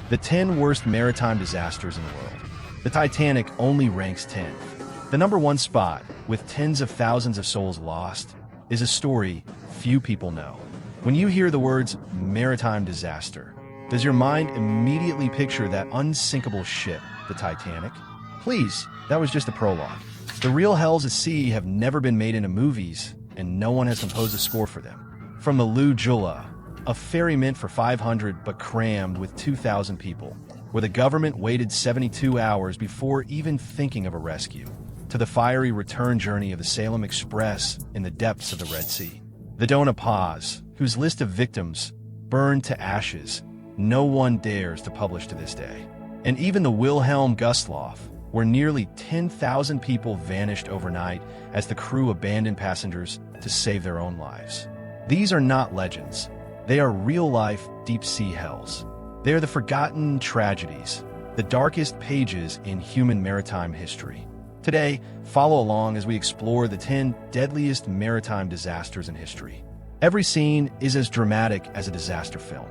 The 10 worst maritime disasters in the world. The Titanic only ranks 10th. The number one spot, with tens of thousands of souls lost, is a story few people know. When you hear the words maritime disaster, does your mind immediately picture that unsinkable ship, the Titanic? Please, that was just a prologue. The real hells at sea have never been made into movies, and no one has composed a score for them. From the Lu Jula, a ferry meant for 500 but crammed with 2,000 people, where the government waited 72 hours before even thinking of a rescue, to the fiery return journey of the Salem Express in the depths of the Red Sea. The Dona Paz, whose list of victims burned to ashes, no one dares to publish to this day. And even the Wilhelm Gustloff, where nearly 10,000 people vanished overnight as the crew abandoned passengers to save their own lives. These are not legends. They are real-life, deep-sea hells. They are the forgotten tragedies, the darkest pages in human maritime history. Today, follow along as we explore the 10 deadliest maritime disasters in history. Every scene is as dramatic as a disaster film.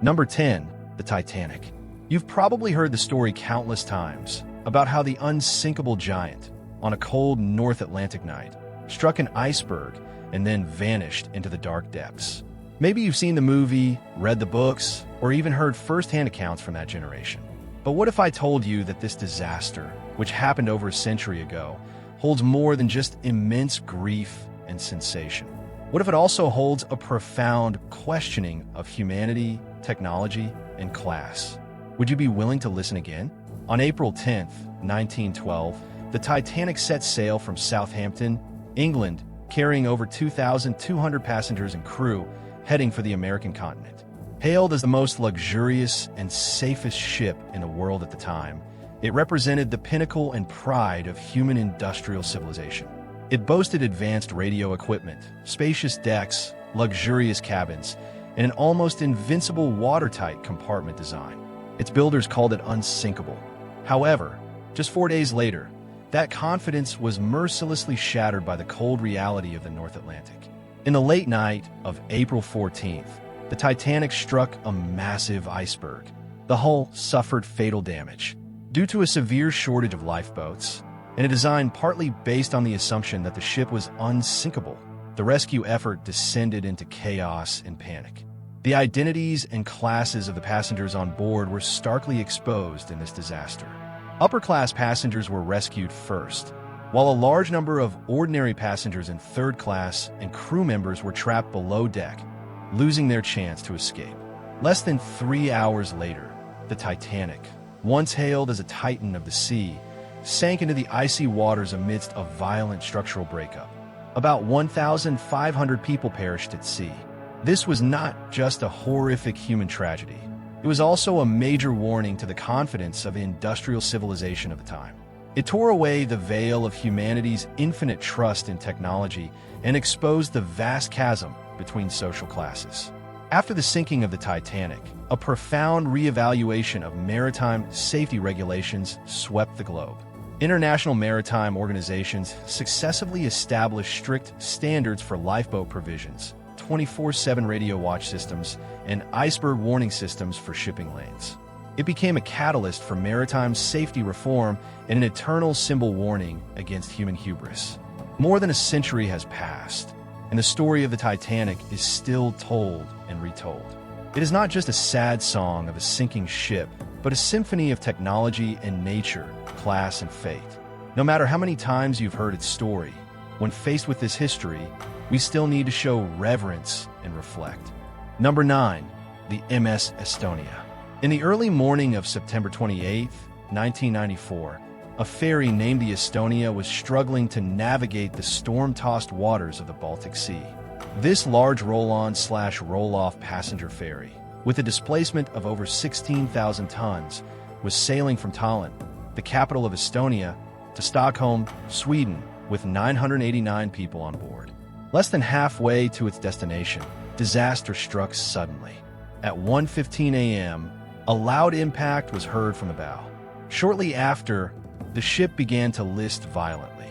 Number 10, the Titanic. You've probably heard the story countless times about how the unsinkable giant, on a cold North Atlantic night, struck an iceberg and then vanished into the dark depths. Maybe you've seen the movie, read the books, or even heard first-hand accounts from that generation. But what if I told you that this disaster, which happened over a century ago, holds more than just immense grief and sensation? What if it also holds a profound questioning of humanity, technology, and class? Would you be willing to listen again? On April 10th, 1912, the Titanic set sail from Southampton, England, carrying over 2,200 passengers and crew, heading for the American continent. Hailed as the most luxurious and safest ship in the world at the time, it represented the pinnacle and pride of human industrial civilization. It boasted advanced radio equipment, spacious decks, luxurious cabins, and an almost invincible watertight compartment design. Its builders called it unsinkable. However, just 4 days later, that confidence was mercilessly shattered by the cold reality of the North Atlantic. In the late night of April 14th, the Titanic struck a massive iceberg. The hull suffered fatal damage due to a severe shortage of lifeboats and a design partly based on the assumption that the ship was unsinkable. The rescue effort descended into chaos and panic. The identities and classes of the passengers on board were starkly exposed in this disaster. Upper-class passengers were rescued first, while a large number of ordinary passengers in third class and crew members were trapped below deck, losing their chance to escape. Less than 3 hours later, the Titanic, once hailed as a titan of the sea, sank into the icy waters amidst a violent structural breakup. About 1,500 people perished at sea. This was not just a horrific human tragedy. It was also a major warning to the confidence of industrial civilization of the time. It tore away the veil of humanity's infinite trust in technology and exposed the vast chasm between social classes. After the sinking of the Titanic, a profound reevaluation of maritime safety regulations swept the globe. International maritime organizations successively established strict standards for lifeboat provisions, 24/7 radio watch systems, and iceberg warning systems for shipping lanes. It became a catalyst for maritime safety reform and an eternal symbol warning against human hubris. More than a century has passed, and the story of the Titanic is still told and retold. It is not just a sad song of a sinking ship, but a symphony of technology and nature, class and fate. No matter how many times you've heard its story, when faced with this history, we still need to show reverence and reflect. Number 9, the MS Estonia. In the early morning of September 28, 1994, a ferry named the Estonia was struggling to navigate the storm-tossed waters of the Baltic Sea. This large roll-on/roll-off passenger ferry, with a displacement of over 16,000 tons, was sailing from Tallinn, the capital of Estonia, to Stockholm, Sweden, with 989 people on board. Less than halfway to its destination, disaster struck suddenly. At 1:15 a.m., a loud impact was heard from the bow. Shortly after, the ship began to list violently.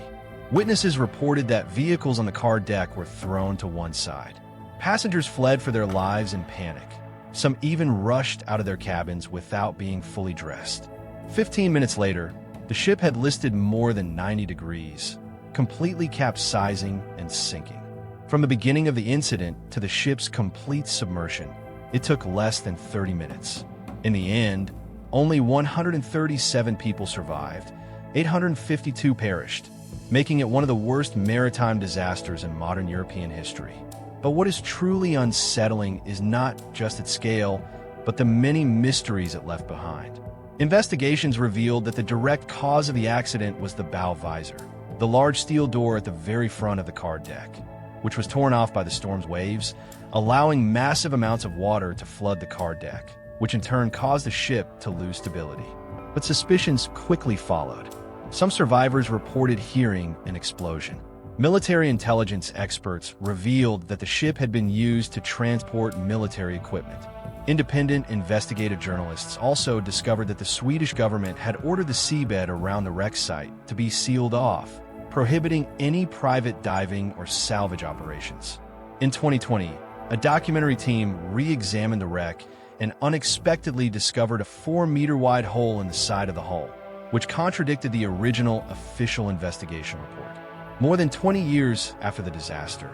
Witnesses reported that vehicles on the car deck were thrown to one side. Passengers fled for their lives in panic, Some even rushed out of their cabins without being fully dressed. 15 minutes later, the ship had listed more than 90 degrees, completely capsizing and sinking. From the beginning of the incident to the ship's complete submersion, it took less than 30 minutes. In the end, only 137 people survived, 852 perished, making it one of the worst maritime disasters in modern European history. But what is truly unsettling is not just its scale, but the many mysteries it left behind. Investigations revealed that the direct cause of the accident was the bow visor, the large steel door at the very front of the car deck, which was torn off by the storm's waves, allowing massive amounts of water to flood the car deck, which in turn caused the ship to lose stability. But suspicions quickly followed. Some survivors reported hearing an explosion. Military intelligence experts revealed that the ship had been used to transport military equipment. Independent investigative journalists also discovered that the Swedish government had ordered the seabed around the wreck site to be sealed off, prohibiting any private diving or salvage operations. In 2020, a documentary team re-examined the wreck and unexpectedly discovered a 4-meter-wide hole in the side of the hull, which contradicted the original official investigation report. More than 20 years after the disaster,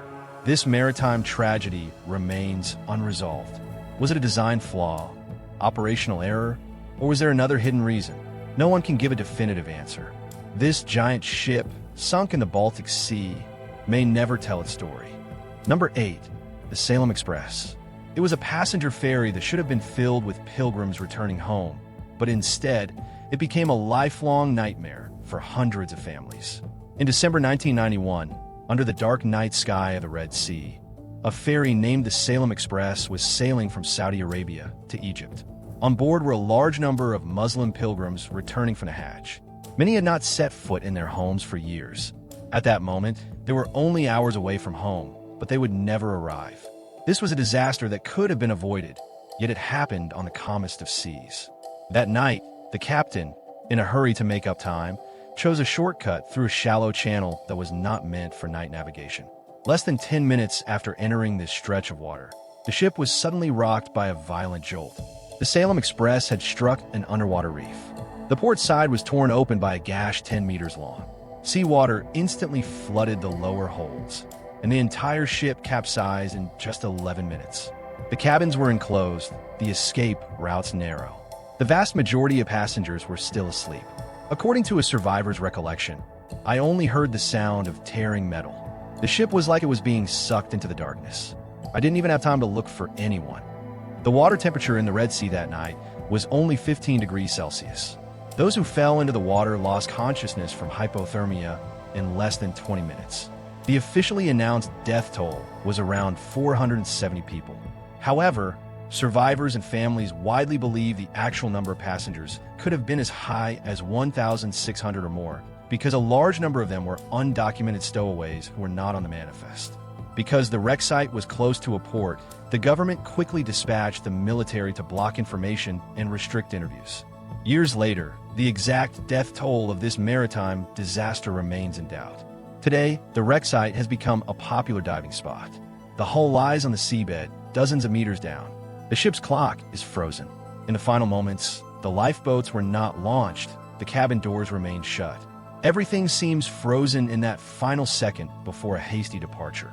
this maritime tragedy remains unresolved. Was it a design flaw, operational error, or was there another hidden reason? No one can give a definitive answer. This giant ship, sunk in the Baltic Sea, may never tell its story. Number 8. The Salem Express. It was a passenger ferry that should have been filled with pilgrims returning home, but instead, it became a lifelong nightmare for hundreds of families. In December 1991, under the dark night sky of the Red Sea, a ferry named the Salem Express was sailing from Saudi Arabia to Egypt. On board were a large number of Muslim pilgrims returning from the Hajj. Many had not set foot in their homes for years. At that moment, they were only hours away from home, but they would never arrive. This was a disaster that could have been avoided, yet it happened on the calmest of seas. That night, the captain, in a hurry to make up time, chose a shortcut through a shallow channel that was not meant for night navigation. Less than 10 minutes after entering this stretch of water, the ship was suddenly rocked by a violent jolt. The Salem Express had struck an underwater reef. The port side was torn open by a gash 10 meters long. Seawater instantly flooded the lower holds, and the entire ship capsized in just 11 minutes. The cabins were enclosed, the escape routes narrow. The vast majority of passengers were still asleep. According to a survivor's recollection, "I only heard the sound of tearing metal. The ship was like it was being sucked into the darkness. I didn't even have time to look for anyone." The water temperature in the Red Sea that night was only 15 degrees Celsius. Those who fell into the water lost consciousness from hypothermia in less than 20 minutes. The officially announced death toll was around 470 people. However, survivors and families widely believe the actual number of passengers could have been as high as 1,600 or more, because a large number of them were undocumented stowaways who were not on the manifest. Because the wreck site was close to a port, the government quickly dispatched the military to block information and restrict interviews. Years later, the exact death toll of this maritime disaster remains in doubt. Today, the wreck site has become a popular diving spot. The hull lies on the seabed, dozens of meters down. The ship's clock is frozen. In the final moments, the lifeboats were not launched. The cabin doors remained shut. Everything seems frozen in that final second before a hasty departure.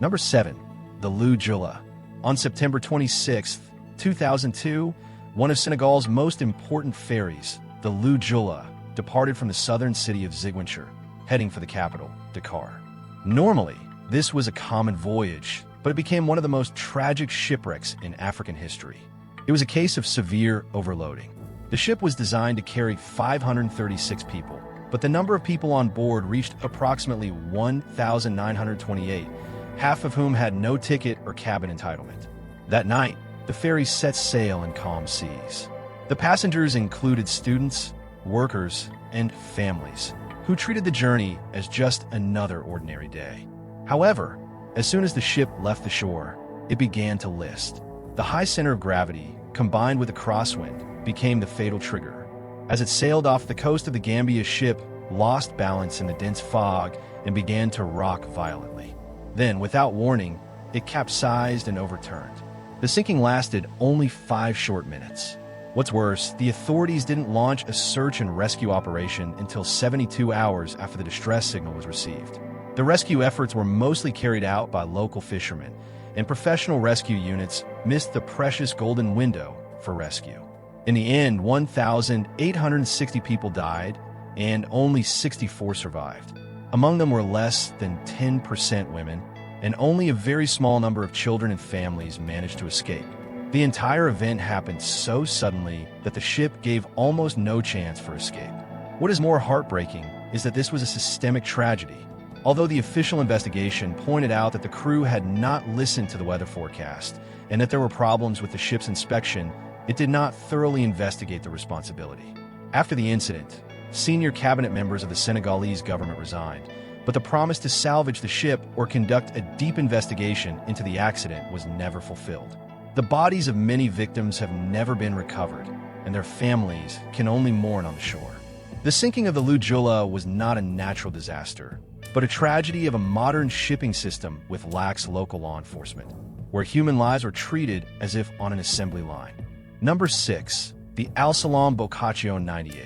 Number 7. The Lou Jula. On September 26, 2002, one of Senegal's most important ferries, the Lou Jula, departed from the southern city of Ziguinchor, heading for the capital, Dakar. Normally, this was a common voyage, but it became one of the most tragic shipwrecks in African history. It was a case of severe overloading. The ship was designed to carry 536 people, but the number of people on board reached approximately 1,928, half of whom had no ticket or cabin entitlement. That night, the ferry set sail in calm seas. The passengers included students, workers, and families who treated the journey as just another ordinary day. However, as soon as the ship left the shore, it began to list. The high center of gravity, combined with a crosswind, became the fatal trigger. As it sailed off the coast of the Gambia, ship lost balance in the dense fog and began to rock violently. Then, without warning, it capsized and overturned. The sinking lasted only 5 short minutes. What's worse, the authorities didn't launch a search and rescue operation until 72 hours after the distress signal was received. The rescue efforts were mostly carried out by local fishermen, and professional rescue units missed the precious golden window for rescue. In the end, 1,860 people died, and only 64 survived. Among them were less than 10% women, and only a very small number of children and families managed to escape. The entire event happened so suddenly that the ship gave almost no chance for escape. What is more heartbreaking is that this was a systemic tragedy. Although the official investigation pointed out that the crew had not listened to the weather forecast and that there were problems with the ship's inspection, it did not thoroughly investigate the responsibility. After the incident, senior cabinet members of the Senegalese government resigned, but the promise to salvage the ship or conduct a deep investigation into the accident was never fulfilled. The bodies of many victims have never been recovered, and their families can only mourn on the shore. The sinking of the Lujula was not a natural disaster, but a tragedy of a modern shipping system with lax local law enforcement, where human lives were treated as if on an assembly line. Number 6. The Al Salam Boccaccio 98.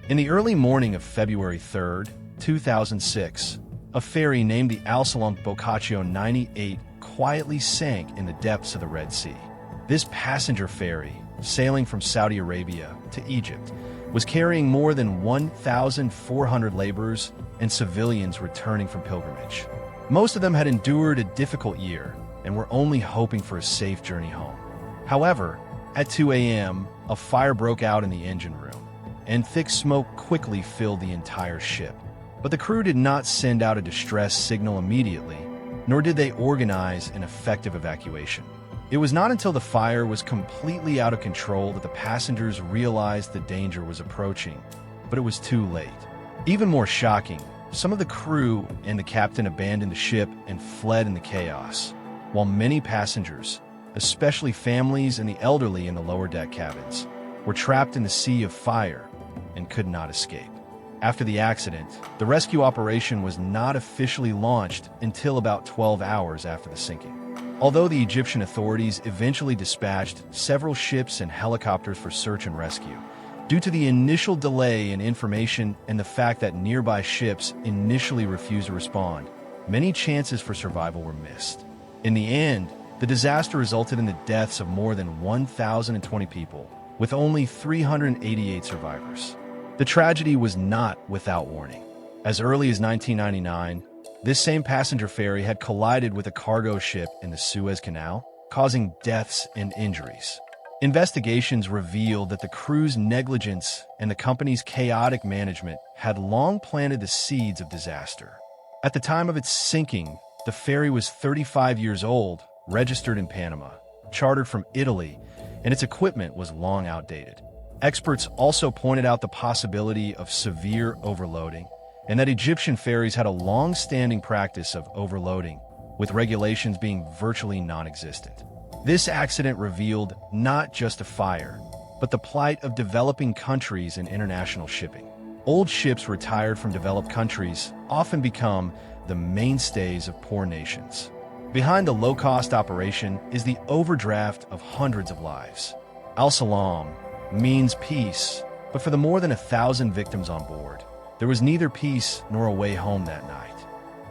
In the early morning of February 3, 2006, a ferry named the Al Salam Boccaccio 98 quietly sank in the depths of the Red Sea. This passenger ferry, sailing from Saudi Arabia to Egypt, was carrying more than 1,400 laborers and civilians returning from pilgrimage. Most of them had endured a difficult year and were only hoping for a safe journey home. However, at 2 a.m., a fire broke out in the engine room, and thick smoke quickly filled the entire ship. But the crew did not send out a distress signal immediately, nor did they organize an effective evacuation. It was not until the fire was completely out of control that the passengers realized the danger was approaching, but it was too late. Even more shocking, some of the crew and the captain abandoned the ship and fled in the chaos, while many passengers, especially families and the elderly in the lower deck cabins, were trapped in the sea of fire and could not escape. After the accident, the rescue operation was not officially launched until about 12 hours after the sinking. Although the Egyptian authorities eventually dispatched several ships and helicopters for search and rescue, due to the initial delay in information and the fact that nearby ships initially refused to respond, many chances for survival were missed. In the end, the disaster resulted in the deaths of more than 1,020 people, with only 388 survivors. The tragedy was not without warning. As early as 1999, this same passenger ferry had collided with a cargo ship in the Suez Canal, causing deaths and injuries. Investigations revealed that the crew's negligence and the company's chaotic management had long planted the seeds of disaster. At the time of its sinking, the ferry was 35 years old, registered in Panama, chartered from Italy, and its equipment was long outdated. Experts also pointed out the possibility of severe overloading, and that Egyptian ferries had a long-standing practice of overloading, with regulations being virtually non-existent. This accident revealed not just a fire, but the plight of developing countries in international shipping. Old ships retired from developed countries often become the mainstays of poor nations. Behind the low-cost operation is the overdraft of hundreds of lives. Al Salam means peace, but for the more than 1,000 victims on board, there was neither peace nor a way home that night.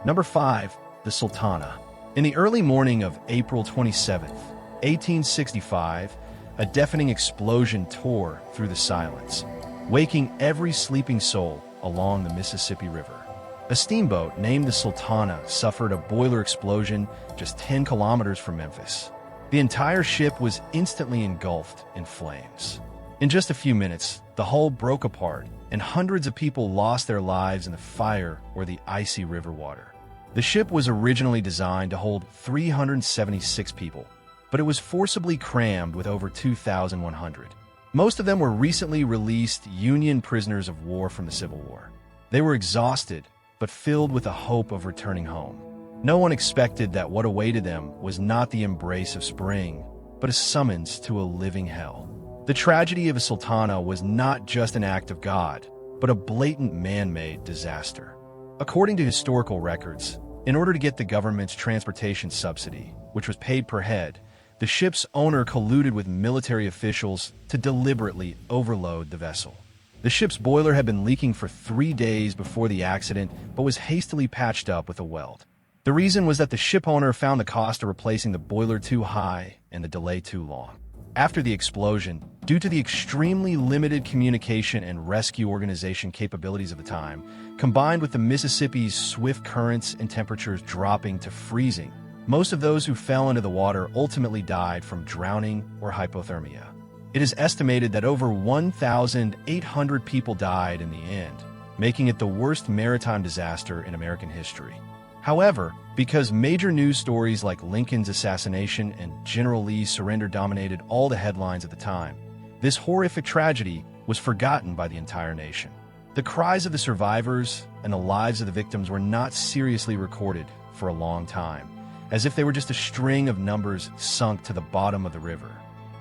Number 5. The Sultana. In the early morning of April 27, 1865, a deafening explosion tore through the silence, waking every sleeping soul along the Mississippi River. A steamboat named the Sultana suffered a boiler explosion just 10 kilometers from Memphis. The entire ship was instantly engulfed in flames. In just a few minutes, the hull broke apart, and hundreds of people lost their lives in the fire or the icy river water. The ship was originally designed to hold 376 people, but it was forcibly crammed with over 2,100. Most of them were recently released Union prisoners of war from the Civil War. They were exhausted, but filled with the hope of returning home. No one expected that what awaited them was not the embrace of spring, but a summons to a living hell. The tragedy of a Sultana was not just an act of God, but a blatant man-made disaster. According to historical records, in order to get the government's transportation subsidy, which was paid per head, The ship's owner colluded with military officials to deliberately overload the vessel. The ship's boiler had been leaking for 3 days before the accident, but was hastily patched up with a weld. The reason was that the ship owner found the cost of replacing the boiler too high and the delay too long. After the explosion, due to the extremely limited communication and rescue organization capabilities of the time, combined with the Mississippi's swift currents and temperatures dropping to freezing, most of those who fell into the water ultimately died from drowning or hypothermia. It is estimated that over 1,800 people died in the end, making it the worst maritime disaster in American history. However, because major news stories like Lincoln's assassination and General Lee's surrender dominated all the headlines at the time, this horrific tragedy was forgotten by the entire nation. The cries of the survivors and the lives of the victims were not seriously recorded for a long time, as if they were just a string of numbers sunk to the bottom of the river.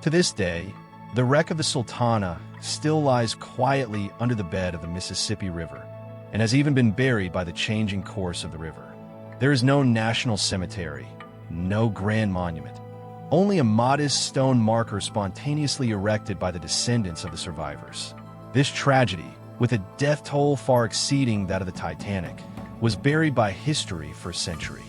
To this day, the wreck of the Sultana still lies quietly under the bed of the Mississippi River and has even been buried by the changing course of the river. There is no national cemetery, no grand monument, only a modest stone marker spontaneously erected by the descendants of the survivors. This tragedy, with a death toll far exceeding that of the Titanic, was buried by history for a century.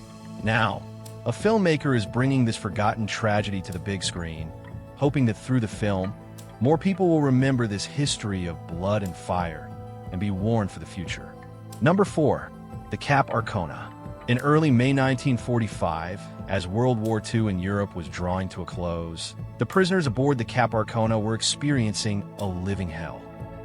Now, a filmmaker is bringing this forgotten tragedy to the big screen, hoping that through the film, more people will remember this history of blood and fire and be warned for the future. Number 4. The Cap Arcona. In early May 1945, as World War II in Europe was drawing to a close, the prisoners aboard the Cap Arcona were experiencing a living hell.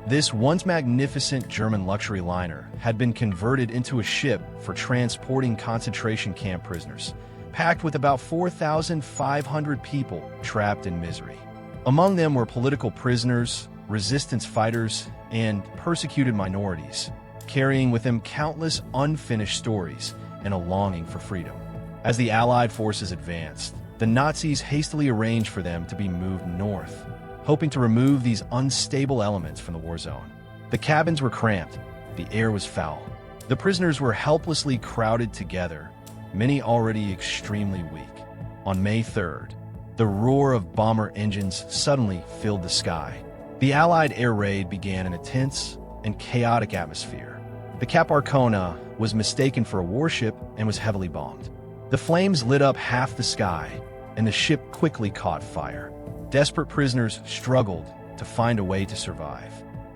This once magnificent German luxury liner had been converted into a ship for transporting concentration camp prisoners, packed with about 4,500 people trapped in misery. Among them were political prisoners, resistance fighters, and persecuted minorities, carrying with them countless unfinished stories and a longing for freedom. As the Allied forces advanced, the Nazis hastily arranged for them to be moved north, hoping to remove these unstable elements from the war zone. The cabins were cramped, the air was foul. The prisoners were helplessly crowded together, many already extremely weak. On May 3rd, the roar of bomber engines suddenly filled the sky. The Allied air raid began in a tense and chaotic atmosphere. The Cap Arcona was mistaken for a warship and was heavily bombed. The flames lit up half the sky, and the ship quickly caught fire. Desperate prisoners struggled to find a way to survive.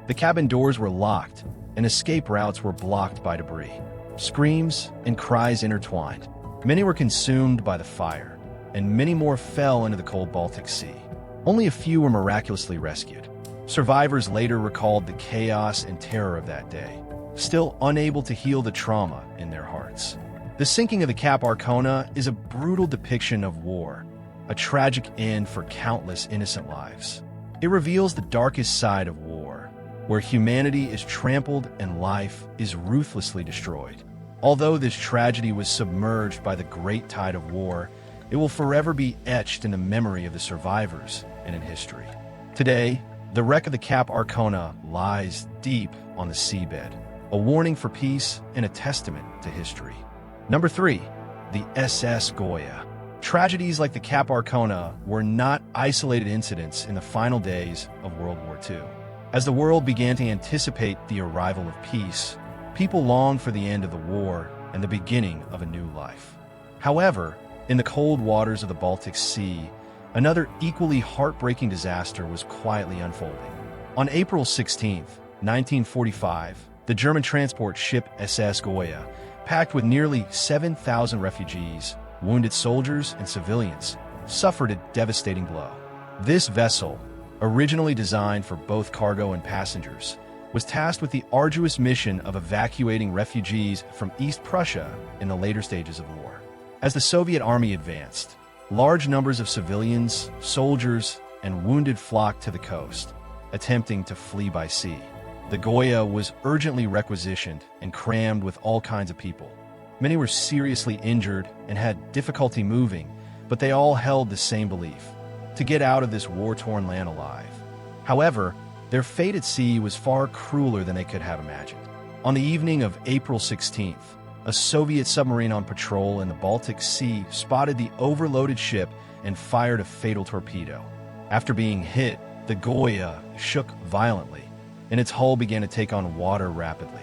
The cabin doors were locked, and escape routes were blocked by debris. Screams and cries intertwined. Many were consumed by the fire, and many more fell into the cold Baltic Sea. Only a few were miraculously rescued. Survivors later recalled the chaos and terror of that day, still unable to heal the trauma in their hearts. The sinking of the Cap Arcona is a brutal depiction of war, a tragic end for countless innocent lives. It reveals the darkest side of war, where humanity is trampled and life is ruthlessly destroyed. Although this tragedy was submerged by the great tide of war, it will forever be etched in the memory of the survivors and in history. Today, the wreck of the Cap Arcona lies deep on the seabed, a warning for peace and a testament to history. Number 3. The SS Goya. Tragedies like the Cap Arcona were not isolated incidents in the final days of World War II. As the world began to anticipate the arrival of peace, people longed for the end of the war and the beginning of a new life. However, in the cold waters of the Baltic Sea, another equally heartbreaking disaster was quietly unfolding. On April 16, 1945, the German transport ship SS Goya, packed with nearly 7,000 refugees, wounded soldiers, and civilians, suffered a devastating blow. This vessel, originally designed for both cargo and passengers, was tasked with the arduous mission of evacuating refugees from East Prussia in the later stages of the war. As the Soviet army advanced, large numbers of civilians, soldiers, and wounded flocked to the coast, attempting to flee by sea. The Goya was urgently requisitioned and crammed with all kinds of people. Many were seriously injured and had difficulty moving, but they all held the same belief: to get out of this war-torn land alive. However, their fate at sea was far crueler than they could have imagined. On the evening of April 16th, a Soviet submarine on patrol in the Baltic Sea spotted the overloaded ship and fired a fatal torpedo. After being hit, the Goya shook violently, and its hull began to take on water rapidly.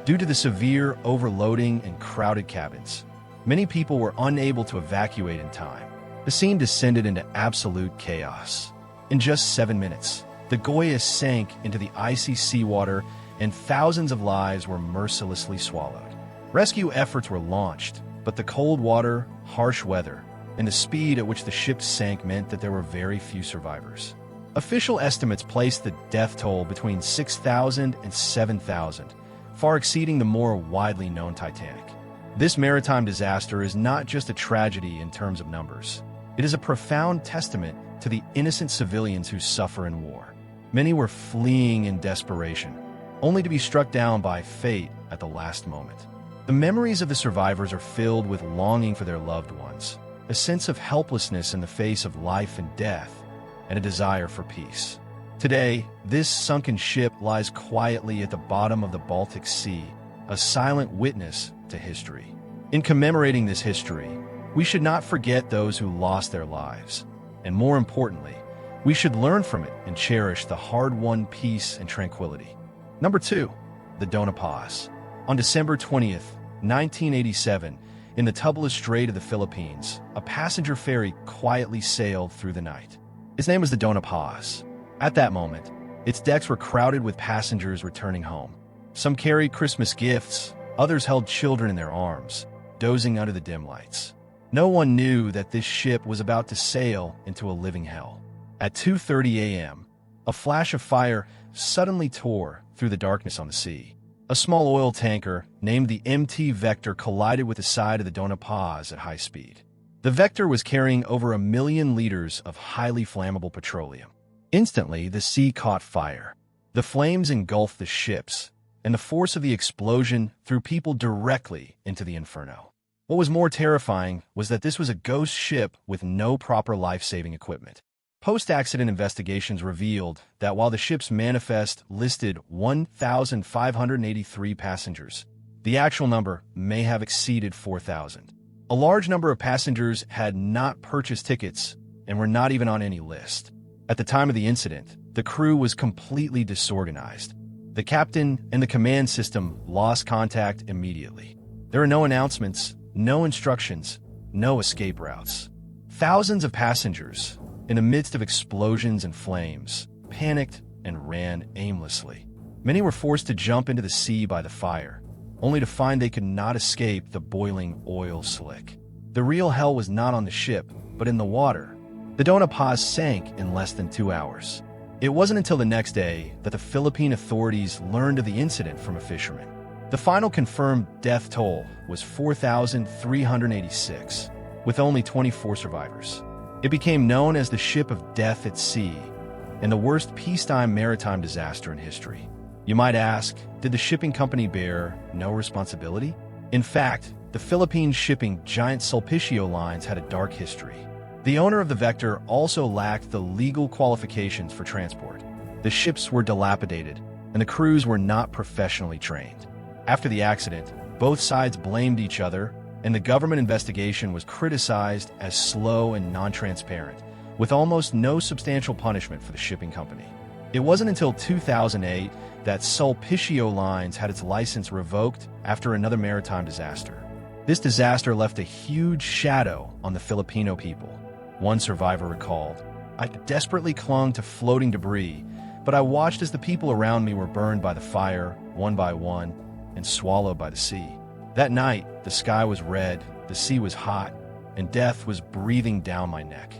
Due to the severe overloading and crowded cabins, many people were unable to evacuate in time. The scene descended into absolute chaos. In just 7 minutes, the Goya sank into the icy seawater and thousands of lives were mercilessly swallowed. Rescue efforts were launched, but the cold water, harsh weather, and the speed at which the ship sank meant that there were very few survivors. Official estimates placed the death toll between 6,000 and 7,000, far exceeding the more widely known Titanic. This maritime disaster is not just a tragedy in terms of numbers. It is a profound testament to the innocent civilians who suffer in war. Many were fleeing in desperation, only to be struck down by fate at the last moment. The memories of the survivors are filled with longing for their loved ones, a sense of helplessness in the face of life and death, and a desire for peace. Today, this sunken ship lies quietly at the bottom of the Baltic Sea, a silent witness to history. In commemorating this history, we should not forget those who lost their lives, and more importantly, we should learn from it and cherish the hard-won peace and tranquility. Number 2, the Dona Paz. On December 20th, 1987, in the Tubeless Strait of the Philippines, a passenger ferry quietly sailed through the night. Its name was the Dona Paz. At that moment, its decks were crowded with passengers returning home. Some carried Christmas gifts, others held children in their arms, dozing under the dim lights. No one knew that this ship was about to sail into a living hell. At 2:30 a.m., a flash of fire suddenly tore through the darkness on the sea. A small oil tanker named the MT Vector collided with the side of the Dona Paz at high speed. The Vector was carrying over 1 million liters of highly flammable petroleum. Instantly, the sea caught fire. The flames engulfed the ships, and the force of the explosion threw people directly into the inferno. What was more terrifying was that this was a ghost ship with no proper life-saving equipment. Post-accident investigations revealed that while the ship's manifest listed 1,583 passengers, the actual number may have exceeded 4,000. A large number of passengers had not purchased tickets and were not even on any list. At the time of the incident, the crew was completely disorganized. The captain and the command system lost contact immediately. There were no announcements, no instructions, no escape routes. Thousands of passengers, in the midst of explosions and flames, panicked and ran aimlessly. Many were forced to jump into the sea by the fire, only to find they could not escape the boiling oil slick. The real hell was not on the ship, but in the water. The Dona Paz sank in less than 2 hours. It wasn't until the next day that the Philippine authorities learned of the incident from a fisherman. The final confirmed death toll was 4,386, with only 24 survivors. It became known as the Ship of Death at Sea and the worst peacetime maritime disaster in history. You might ask, did the shipping company bear no responsibility? In fact, the Philippine shipping giant Sulpicio Lines had a dark history. The owner of the Vector also lacked the legal qualifications for transport. The ships were dilapidated, and the crews were not professionally trained. After the accident, both sides blamed each other, and the government investigation was criticized as slow and non-transparent, with almost no substantial punishment for the shipping company. It wasn't until 2008 that Sulpicio Lines had its license revoked after another maritime disaster. This disaster left a huge shadow on the Filipino people. One survivor recalled, "I desperately clung to floating debris, but I watched as the people around me were burned by the fire, one by one, and swallowed by the sea. That night, the sky was red, the sea was hot, and death was breathing down my neck."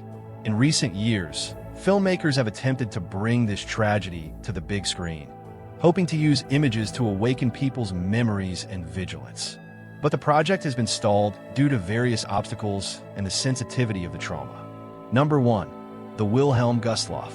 In recent years, filmmakers have attempted to bring this tragedy to the big screen, hoping to use images to awaken people's memories and vigilance. But the project has been stalled due to various obstacles and the sensitivity of the trauma. Number 1. The Wilhelm Gustloff.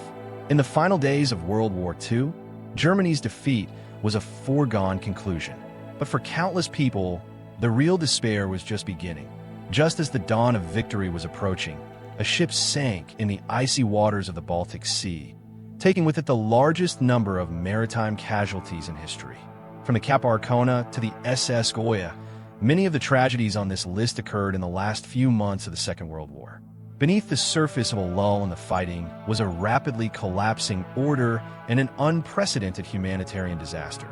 In the final days of World War II, Germany's defeat was a foregone conclusion. But for countless people, the real despair was just beginning. Just as the dawn of victory was approaching, a ship sank in the icy waters of the Baltic Sea, taking with it the largest number of maritime casualties in history. From the Cap Arcona to the SS Goya, Many of the tragedies on this list occurred in the last few months of the Second World War. Beneath the surface of a lull in the fighting was a rapidly collapsing order and an unprecedented humanitarian disaster.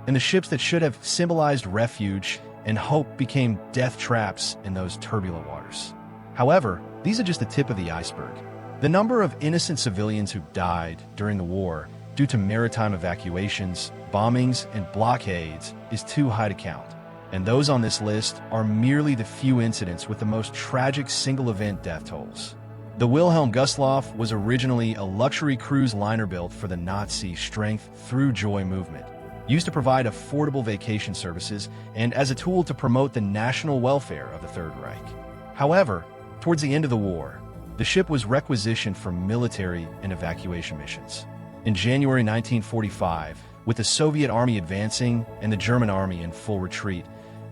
And the ships that should have symbolized refuge and hope became death traps in those turbulent waters. However, these are just the tip of the iceberg. The number of innocent civilians who died during the war due to maritime evacuations, bombings, and blockades is too high to count. And those on this list are merely the few incidents with the most tragic single-event death tolls. The Wilhelm Gustloff was originally a luxury cruise liner built for the Nazi Strength Through Joy movement, used to provide affordable vacation services and as a tool to promote the national welfare of the Third Reich. However, towards the end of the war, the ship was requisitioned for military and evacuation missions. In January 1945, with the Soviet army advancing and the German army in full retreat,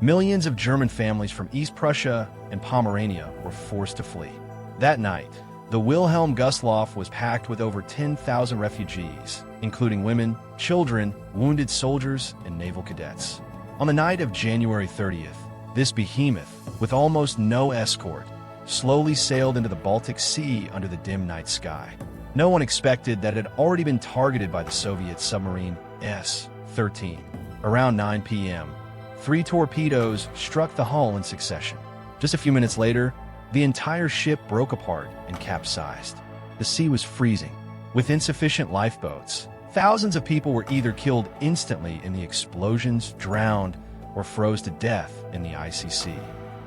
millions of German families from East Prussia and Pomerania were forced to flee. That night, the Wilhelm Gustloff was packed with over 10,000 refugees, including women, children, wounded soldiers, and naval cadets. On the night of January 30th, this behemoth, with almost no escort, slowly sailed into the Baltic Sea under the dim night sky. No one expected that it had already been targeted by the Soviet submarine S-13. Around 9 p.m., 3 torpedoes struck the hull in succession. Just a few minutes later, the entire ship broke apart and capsized. The sea was freezing. With insufficient lifeboats, thousands of people were either killed instantly in the explosions, drowned, or froze to death in the icy sea.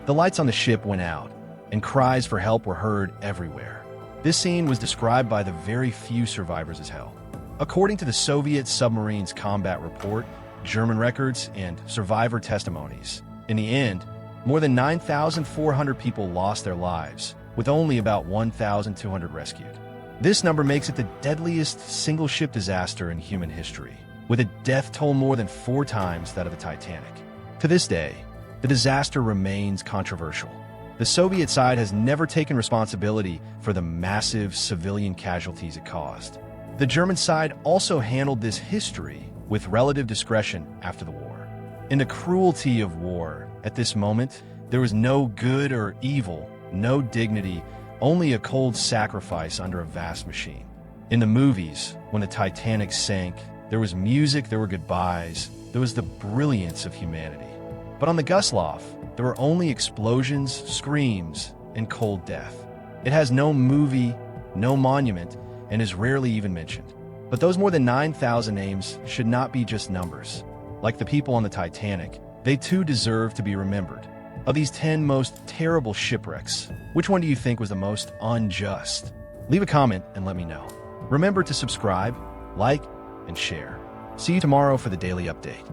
The lights on the ship went out, and cries for help were heard everywhere. This scene was described by the very few survivors as hell. According to the Soviet Submarines Combat Report, German records, and survivor testimonies, in the end, more than 9,400 people lost their lives, with only about 1,200 rescued. This number makes it the deadliest single-ship disaster in human history, with a death toll more than 4 times that of the Titanic. To this day, the disaster remains controversial. The Soviet side has never taken responsibility for the massive civilian casualties it caused. The German side also handled this history with relative discretion after the war. In the cruelty of war, at this moment, there was no good or evil, no dignity, only a cold sacrifice under a vast machine. In the movies, when the Titanic sank, there was music, there were goodbyes, there was the brilliance of humanity. But on the Gustloff, there were only explosions, screams, and cold death. It has no movie, no monument, and is rarely even mentioned. But those more than 9,000 names should not be just numbers. Like the people on the Titanic, they too deserve to be remembered. Of these 10 most terrible shipwrecks, which one do you think was the most unjust? Leave a comment and let me know. Remember to subscribe, like, and share. See you tomorrow for the daily update.